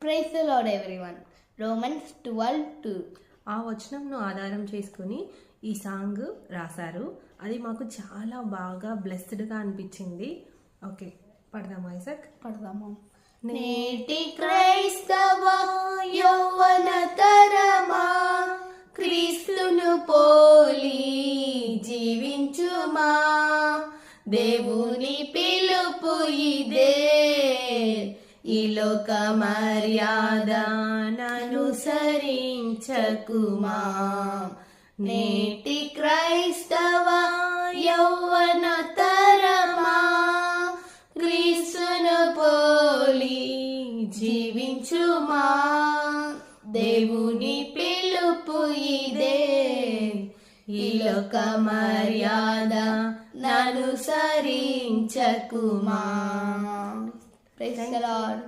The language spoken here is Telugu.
Praise the Lord everyone. Romans 12:2 ఆ వచనంను ఆధారం చేసుకుని ఈ సాంగ్ రాశారు. అది మాకు చాలా బాగా బ్లెస్డ్గా అనిపించింది. ఓకే, పడదామా ఐజాక్? పడదాము. నేటి క్రైస్తవ యౌవన తరమా, క్రీస్తును పోలి జీవించుమా. దేవుని పిలుపు ఇదే, ఈ లోక మర్యాదననుసరించకుమా. నేటి క్రైస్తవ యౌవన తరమా, క్రీస్తును పోలి జీవించుమా. దేవుని పిలుపు ఇదే, ఈ లోక మర్యాద ననుసరించకుమా. Praise the lord.